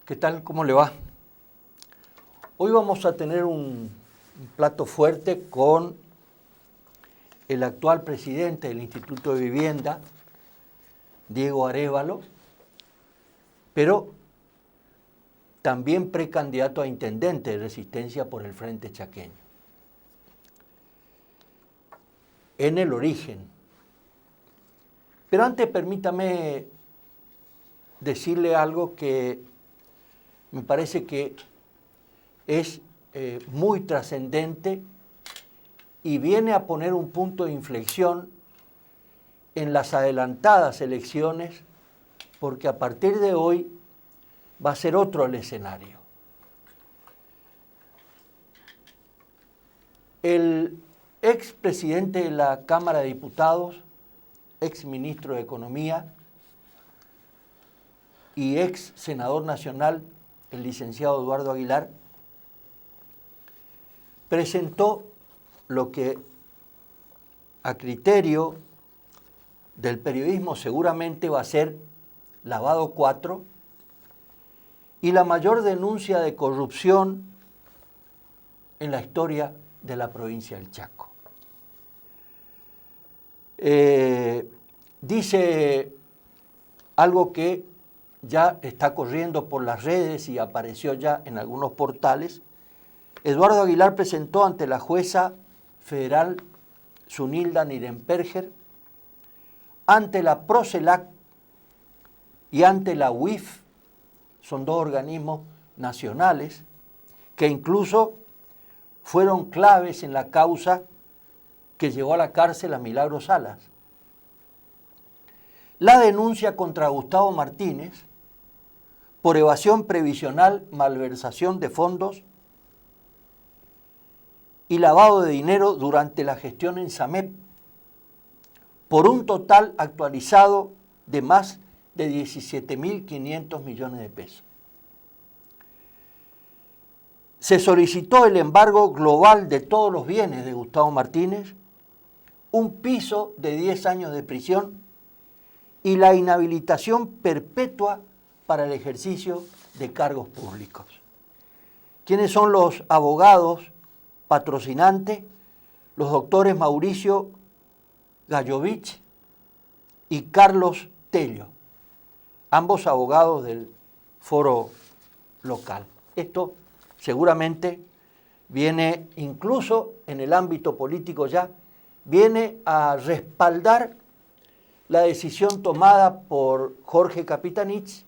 ¿Qué tal? ¿Cómo le va? Hoy vamos a tener un plato fuerte con el actual presidente del Instituto de Vivienda, Diego Arévalo, pero también precandidato a intendente de Resistencia por el Frente Chaqueño. En el origen. Pero antes permítame decirle algo que me parece que es muy trascendente y viene a poner un punto de inflexión en las adelantadas elecciones, porque a partir de hoy va a ser otro el escenario. El expresidente de la Cámara de Diputados, exministro de Economía y ex senador nacional, el licenciado Eduardo Aguilar, presentó lo que a criterio del periodismo seguramente va a ser lavado 4 y la mayor denuncia de corrupción en la historia de la provincia del Chaco. Dice algo que ya está corriendo por las redes y apareció ya en algunos portales. Eduardo Aguilar presentó ante la jueza federal Zunilda Nirenperger, ante la Procelac y ante la UIF, son dos organismos nacionales que incluso fueron claves en la causa que llevó a la cárcel a Milagro Salas. La denuncia contra Gustavo Martínez por evasión previsional, malversación de fondos y lavado de dinero durante la gestión en SAMEP, por un total actualizado de más de 17.500 millones de pesos. Se solicitó el embargo global de todos los bienes de Gustavo Martínez, un piso de 10 años de prisión y la inhabilitación perpetua para el ejercicio de cargos públicos. ¿Quiénes son los abogados patrocinantes? Los doctores Mauricio Gallovich y Carlos Tello, ambos abogados del foro local. Esto seguramente viene, incluso en el ámbito político ya, viene a respaldar la decisión tomada por Jorge Capitanich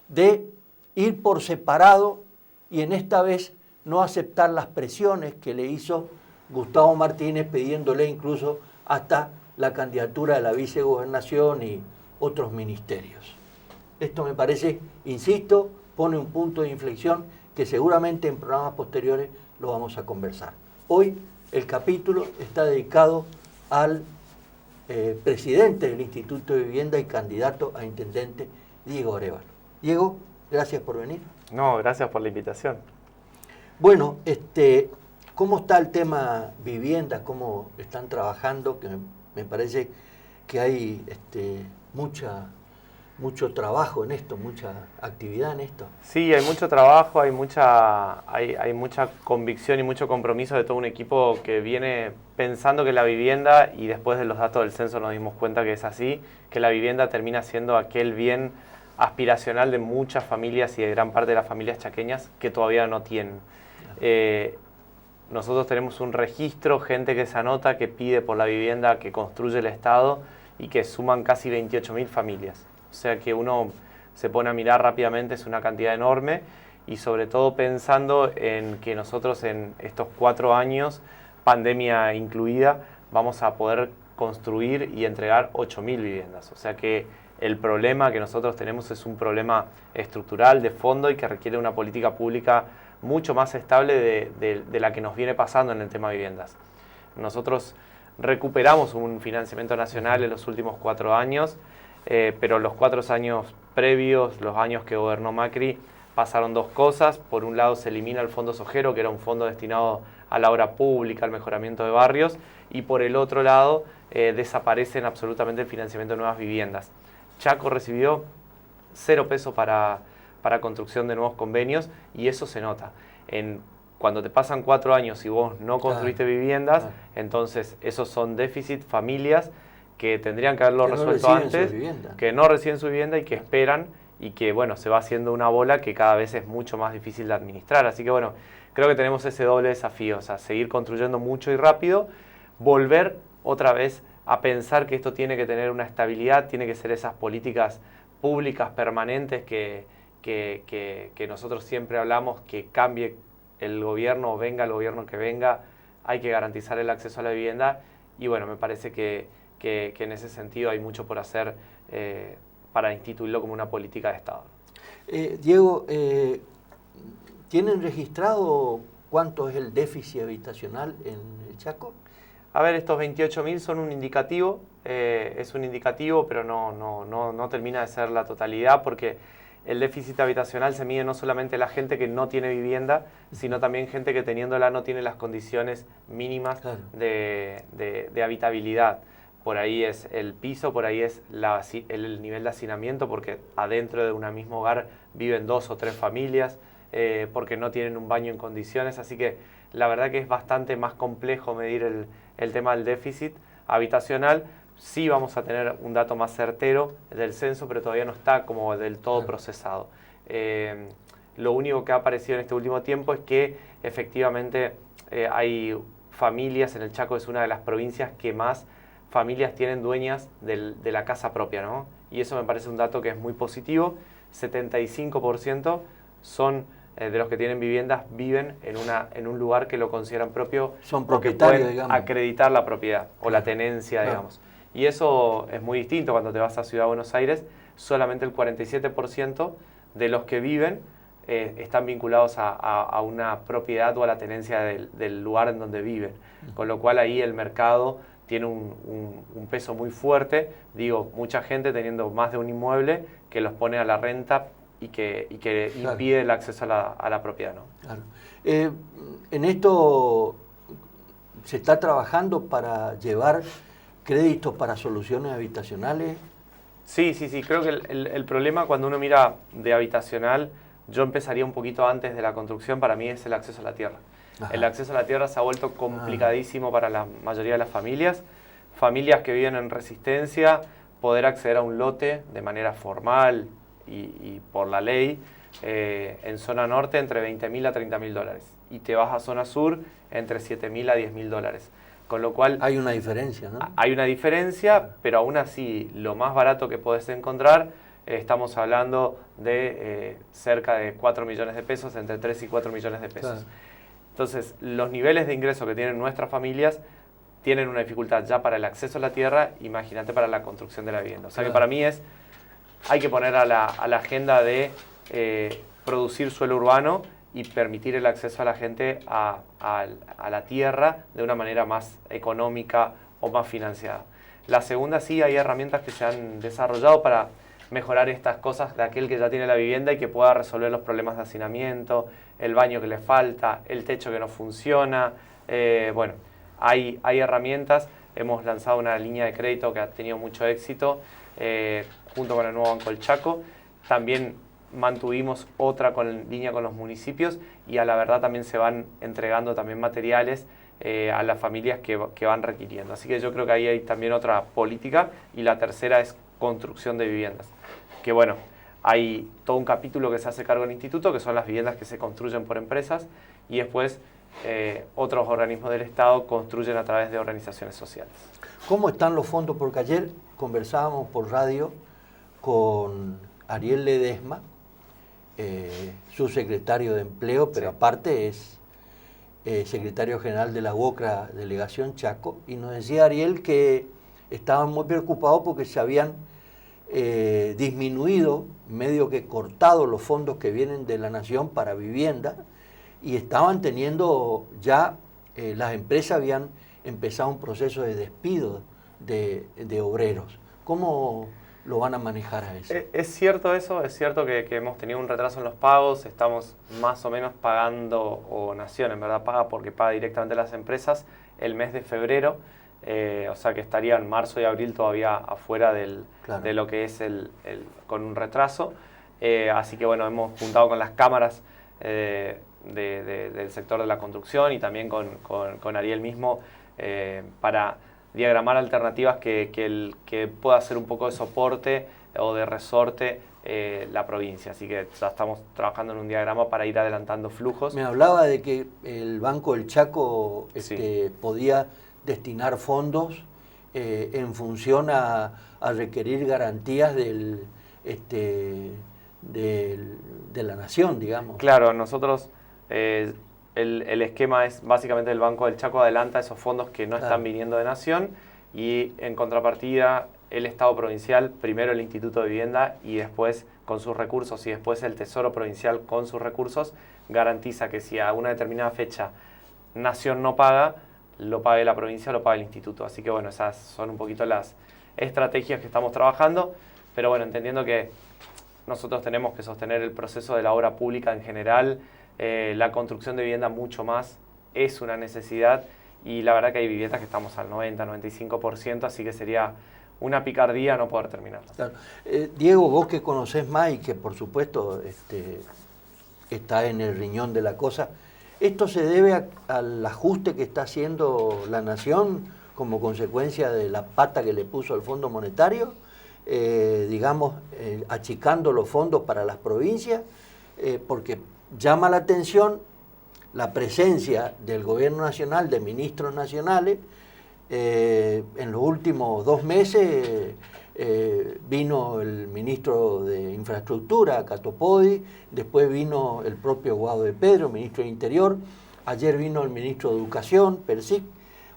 de ir por separado y en esta vez no aceptar las presiones que le hizo Gustavo Martínez, pidiéndole incluso hasta la candidatura de la vicegobernación y otros ministerios. Esto me parece, insisto, pone un punto de inflexión que seguramente en programas posteriores lo vamos a conversar. Hoy el capítulo está dedicado al presidente del Instituto de Vivienda y candidato a intendente, Diego Arévalo. Diego, gracias por venir. No, gracias por la invitación. Bueno, ¿cómo está el tema vivienda? ¿Cómo están trabajando? Que me parece que hay mucho trabajo en esto, mucha actividad en esto. Sí, hay mucho trabajo, hay mucha convicción y mucho compromiso de todo un equipo que viene pensando que la vivienda, y después de los datos del censo nos dimos cuenta que es así, que la vivienda termina siendo aquel bien aspiracional de muchas familias y de gran parte de las familias chaqueñas que todavía no tienen. Nosotros tenemos un registro, gente que se anota, que pide por la vivienda que construye el Estado y que suman casi 28.000 familias. O sea que uno se pone a mirar rápidamente, es una cantidad enorme, y sobre todo pensando en que nosotros en estos 4 años, pandemia incluida, vamos a poder construir y entregar 8.000 viviendas. O sea que el problema que nosotros tenemos es un problema estructural, de fondo, y que requiere una política pública mucho más estable de la que nos viene pasando en el tema de viviendas. Nosotros recuperamos un financiamiento nacional en los últimos 4 años, pero los 4 años previos, los años que gobernó Macri, pasaron 2 cosas. Por un lado se elimina el Fondo Sojero, que era un fondo destinado a la obra pública, al mejoramiento de barrios, y por el otro lado desaparecen absolutamente el financiamiento de nuevas viviendas. Chaco recibió 0 pesos para para construcción de nuevos convenios, y eso se nota. Cuando te pasan 4 años y vos no construiste viviendas, entonces esos son déficit, familias que tendrían que haberlo resuelto antes, que no reciben su vivienda y que esperan, y que bueno, se va haciendo una bola que cada vez es mucho más difícil de administrar. Así que bueno, creo que tenemos ese doble desafío, o sea, seguir construyendo mucho y rápido, volver otra vez a pensar que esto tiene que tener una estabilidad, tiene que ser esas políticas públicas permanentes que nosotros siempre hablamos, que cambie el gobierno o venga el gobierno que venga, hay que garantizar el acceso a la vivienda, y bueno, me parece que en ese sentido hay mucho por hacer para instituirlo como una política de Estado. Diego, ¿tienen registrado cuánto es el déficit habitacional en el Chaco? A ver, estos 28.000 son un indicativo, es un indicativo, pero no termina de ser la totalidad, porque el déficit habitacional se mide no solamente la gente que no tiene vivienda, sino también gente que teniéndola no tiene las condiciones mínimas de habitabilidad. Por ahí es el piso, por ahí es el nivel de hacinamiento, porque adentro de un mismo hogar viven 2 o 3 familias, porque no tienen un baño en condiciones. Así que la verdad que es bastante más complejo medir el tema del déficit habitacional. Sí vamos a tener un dato más certero del censo, pero todavía no está como del todo procesado. Lo único que ha aparecido en este último tiempo es que efectivamente hay familias, en el Chaco es una de las provincias que más familias tienen dueñas de la casa propia, ¿no? Y eso me parece un dato que es muy positivo. 75% son de los que tienen viviendas viven en un lugar que lo consideran propio, son propietarios, pueden digamos, acreditar la propiedad o la tenencia, digamos. Y eso es muy distinto cuando te vas a Ciudad de Buenos Aires. Solamente el 47% de los que viven están vinculados a una propiedad o a la tenencia del lugar en donde viven. Con lo cual ahí el mercado tiene un peso muy fuerte. Digo, mucha gente teniendo más de un inmueble que los pone a la renta y que impide el acceso a la propiedad, ¿no? Claro. En esto se está trabajando para llevar créditos para soluciones habitacionales. Sí. Creo que el problema cuando uno mira de habitacional, yo empezaría un poquito antes de la construcción, para mí es el acceso a la tierra. Ajá. El acceso a la tierra se ha vuelto complicadísimo para la mayoría de las familias. Familias que viven en Resistencia, poder acceder a un lote de manera formal y por la ley, en zona norte entre 20.000 a 30.000 dólares. Y te vas a zona sur entre 7.000 a 10.000 dólares. Con lo cual... Hay una diferencia, ¿no? Hay una diferencia, pero aún así, lo más barato que podés encontrar, estamos hablando de cerca de 4 millones de pesos, entre 3 y 4 millones de pesos. Claro. Entonces, los niveles de ingreso que tienen nuestras familias tienen una dificultad ya para el acceso a la tierra, imagínate para la construcción de la vivienda. O sea que para mí hay que poner a la agenda de producir suelo urbano y permitir el acceso a la gente a la tierra de una manera más económica o más financiada. La segunda, sí, hay herramientas que se han desarrollado para mejorar estas cosas de aquel que ya tiene la vivienda y que pueda resolver los problemas de hacinamiento, el baño que le falta, el techo que no funciona. Bueno, hay herramientas. Hemos lanzado una línea de crédito que ha tenido mucho éxito junto con el nuevo Banco del Chaco. También mantuvimos otra línea con los municipios y a la verdad también se van entregando también materiales a las familias que van requiriendo. Así que yo creo que ahí hay también otra política. Y la tercera es construcción de viviendas. Que bueno, hay todo un capítulo que se hace cargo del instituto, que son las viviendas que se construyen por empresas, y después otros organismos del Estado construyen a través de organizaciones sociales. ¿Cómo están los fondos? Porque ayer conversábamos por radio con Ariel Ledesma, subsecretario de Empleo, pero aparte es secretario general de la UOCRA Delegación Chaco, y nos decía Ariel que estaban muy preocupados porque se habían disminuido, medio que cortado los fondos que vienen de la Nación para vivienda, y estaban teniendo ya, las empresas habían empezado un proceso de despido de obreros. ¿Cómo lo van a manejar a eso? Es cierto eso, es cierto que hemos tenido un retraso en los pagos, estamos más o menos pagando, o Nación en verdad paga porque paga directamente las empresas el mes de febrero, o sea que estarían marzo y abril todavía afuera de lo que es con un retraso. Así que bueno, hemos juntado con las cámaras del sector de la construcción y también con Ariel mismo para diagramar alternativas que pueda hacer un poco de soporte o de resorte la provincia. Así que ya estamos trabajando en un diagrama para ir adelantando flujos. Me hablaba de que el Banco del Chaco Sí. podía destinar fondos en función a requerir garantías de la nación, digamos. Claro, nosotros el esquema es básicamente el Banco del Chaco adelanta esos fondos que no están viniendo de Nación y en contrapartida el Estado provincial, primero el Instituto de Vivienda y después con sus recursos y después el Tesoro Provincial con sus recursos garantiza que si a una determinada fecha Nación no paga, lo pague la provincia o lo pague el instituto. Así que bueno, esas son un poquito las estrategias que estamos trabajando, pero bueno, entendiendo que nosotros tenemos que sostener el proceso de la obra pública en general, la construcción de vivienda mucho más es una necesidad y la verdad que hay viviendas que estamos al 90-95%, así que sería una picardía no poder terminarlas. Claro. Diego, vos que conocés más y que por supuesto está en el riñón de la cosa, ¿esto se debe al ajuste que está haciendo la Nación como consecuencia de la pata que le puso el Fondo Monetario? Achicando los fondos para las provincias, porque llama la atención la presencia del gobierno nacional, de ministros nacionales. En los últimos 2 meses vino el ministro de Infraestructura, Catopodi, después vino el propio Guado de Pedro, ministro de Interior, ayer vino el ministro de Educación, Persic,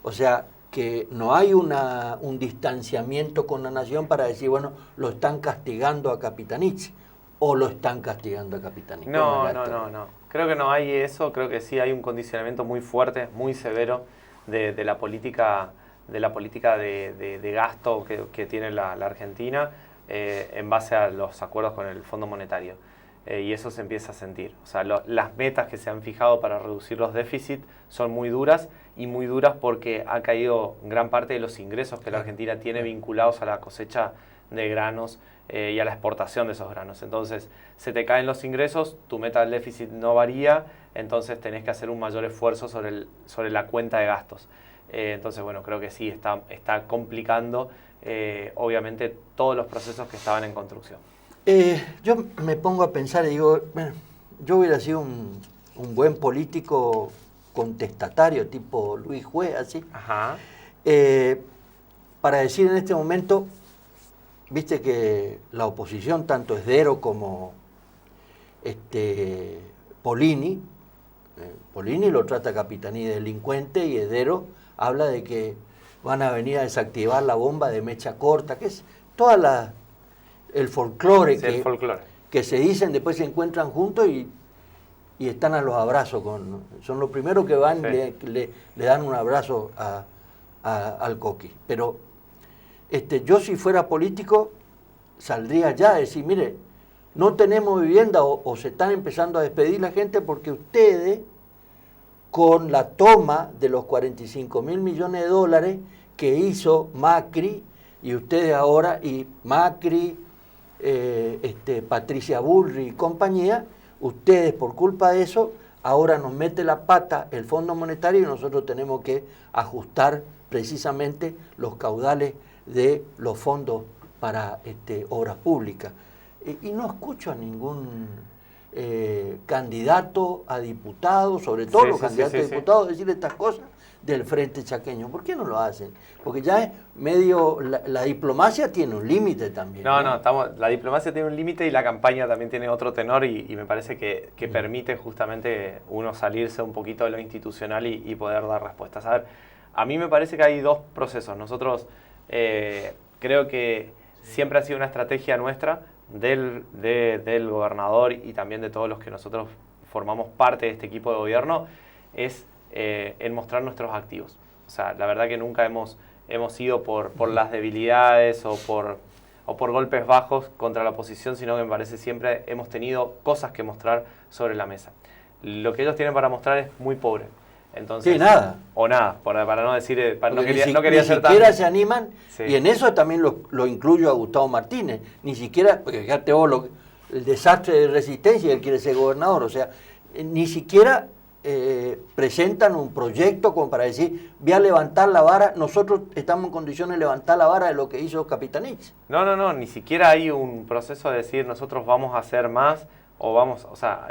o sea, que no hay un distanciamiento con la nación para decir, bueno, lo están castigando a Capitanich, o lo están castigando a Capitanich. No. Creo que no hay eso, creo que sí hay un condicionamiento muy fuerte, muy severo de la política de gasto que tiene la Argentina en base a los acuerdos con el Fondo Monetario. Y eso se empieza a sentir. O sea, las metas que se han fijado para reducir los déficits son muy duras y muy duras porque ha caído gran parte de los ingresos que la Argentina tiene vinculados a la cosecha de granos y a la exportación de esos granos. Entonces, se te caen los ingresos, tu meta del déficit no varía, entonces tenés que hacer un mayor esfuerzo sobre la cuenta de gastos. Entonces, bueno, creo que sí, está complicando obviamente todos los procesos que estaban en construcción. Yo me pongo a pensar y digo, bueno, yo hubiera sido un buen político contestatario, tipo Luis Juez, así, para decir en este momento, viste que la oposición, tanto Esdero como Polini lo trata Capitaní de delincuente y Esdero habla de que van a venir a desactivar la bomba de mecha corta, que es toda el folclore, sí, que se dicen, después se encuentran juntos y están a los abrazos. Son los primeros que van y le dan un abrazo al Coqui. Pero yo si fuera político saldría ya a decir, mire, no tenemos vivienda o se están empezando a despedir la gente porque ustedes, con la toma de los 45.000 millones de dólares que hizo Macri, y ustedes ahora, y Macri, Patricia Bullrich y compañía, ustedes por culpa de eso, ahora nos mete la pata el Fondo Monetario y nosotros tenemos que ajustar precisamente los caudales de los fondos para obras públicas. Y no escucho a ningún candidato a diputado, sobre todo los candidatos a diputados, decir estas cosas del Frente Chaqueño. ¿Por qué no lo hacen? Porque ya es medio, la diplomacia tiene un límite también. La diplomacia tiene un límite y la campaña también tiene otro tenor y me parece que permite justamente uno salirse un poquito de lo institucional y poder dar respuestas. A ver, a mí me parece que hay dos procesos. Nosotros creo que siempre ha sido una estrategia nuestra del gobernador y también de todos los que nosotros formamos parte de este equipo de gobierno, es en mostrar nuestros activos. O sea, la verdad que nunca hemos ido por las debilidades o por golpes bajos contra la oposición, sino que me parece siempre hemos tenido cosas que mostrar sobre la mesa. Lo que ellos tienen para mostrar es muy pobre. Entonces, sí, nada. O nada, para no decir, no quería ser tan... Ni siquiera se animan, y en eso también lo incluyo a Gustavo Martínez, ni siquiera, porque fíjate vos, el desastre de Resistencia y él quiere ser gobernador. O sea, ni siquiera presentan un proyecto como para decir, voy a levantar la vara, nosotros estamos en condiciones de levantar la vara de lo que hizo Capitanich. No, ni siquiera hay un proceso de decir nosotros vamos a hacer más o vamos, o sea,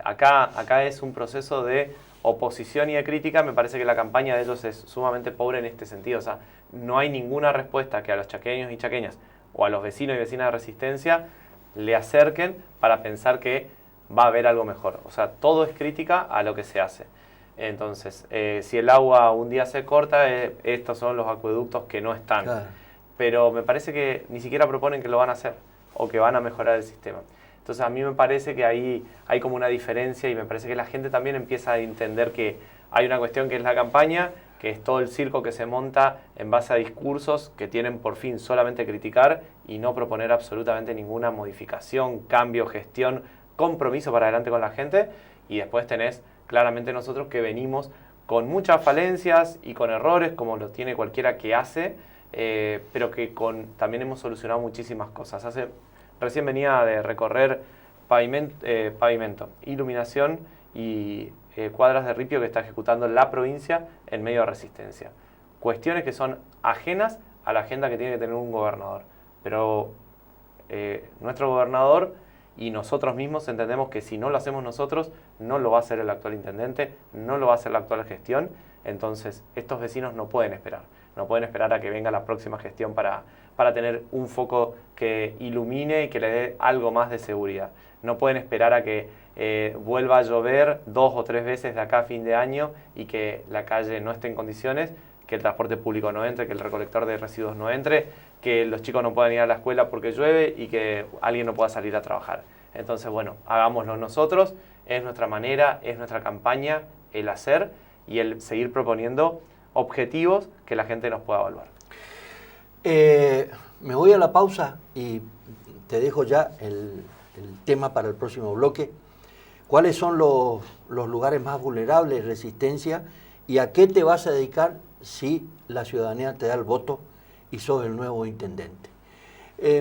acá es un proceso de oposición y de crítica. Me parece que la campaña de ellos es sumamente pobre en este sentido, o sea, no hay ninguna respuesta que a los chaqueños y chaqueñas o a los vecinos y vecinas de Resistencia le acerquen para pensar que va a haber algo mejor. O sea, todo es crítica a lo que se hace. Entonces, si el agua un día se corta, estos son los acueductos que no están. Claro. Pero me parece que ni siquiera proponen que lo van a hacer o que van a mejorar el sistema. Entonces, a mí me parece que ahí hay como una diferencia y me parece que la gente también empieza a entender que hay una cuestión que es la campaña, que es todo el circo que se monta en base a discursos que tienen por fin solamente criticar y no proponer absolutamente ninguna modificación, cambio, gestión, compromiso para adelante con la gente. Y después tenés claramente nosotros que venimos con muchas falencias y con errores como lo tiene cualquiera que hace, pero que también hemos solucionado muchísimas cosas. Recién venía de recorrer pavimento, iluminación y cuadras de ripio que está ejecutando la provincia en medio de Resistencia. Cuestiones que son ajenas a la agenda que tiene que tener un gobernador. Pero nuestro gobernador y nosotros mismos entendemos que si no lo hacemos nosotros, no lo va a hacer el actual intendente, no lo va a hacer la actual gestión. Entonces, estos vecinos no pueden esperar. No pueden esperar a que venga la próxima gestión para tener un foco que ilumine y que le dé algo más de seguridad. No pueden esperar a que vuelva a llover 2 o 3 veces de acá a fin de año y que la calle no esté en condiciones, que el transporte público no entre, que el recolector de residuos no entre, que los chicos no puedan ir a la escuela porque llueve y que alguien no pueda salir a trabajar. Entonces, bueno, hagámoslo nosotros, es nuestra manera, es nuestra campaña, el hacer y el seguir proponiendo objetivos que la gente nos pueda evaluar. Me voy a la pausa y te dejo ya el tema para el próximo bloque. ¿Cuáles son los lugares más vulnerables de Resistencia y a qué te vas a dedicar si la ciudadanía te da el voto y sos el nuevo intendente?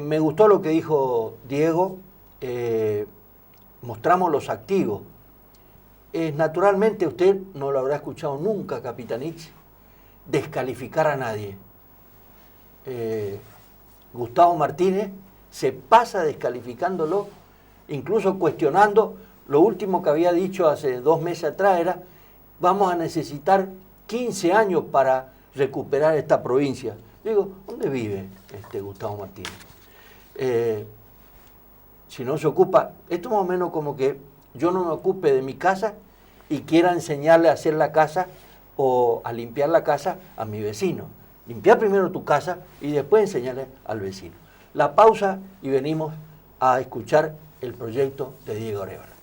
Me gustó lo que dijo Diego, mostramos los activos. Naturalmente usted no lo habrá escuchado nunca, Capitanich, descalificar a nadie. Gustavo Martínez se pasa descalificándolo, incluso cuestionando. Lo último que había dicho hace 2 meses atrás era: vamos a necesitar 15 años para recuperar esta provincia. Digo, ¿dónde vive Gustavo Martínez? Si no se ocupa, esto más o menos como que yo no me ocupe de mi casa y quiera enseñarle a hacer la casa o a limpiar la casa a mi vecino. Limpiar primero tu casa y después enseñarle al vecino. La pausa y venimos a escuchar el proyecto de Diego Arevalo.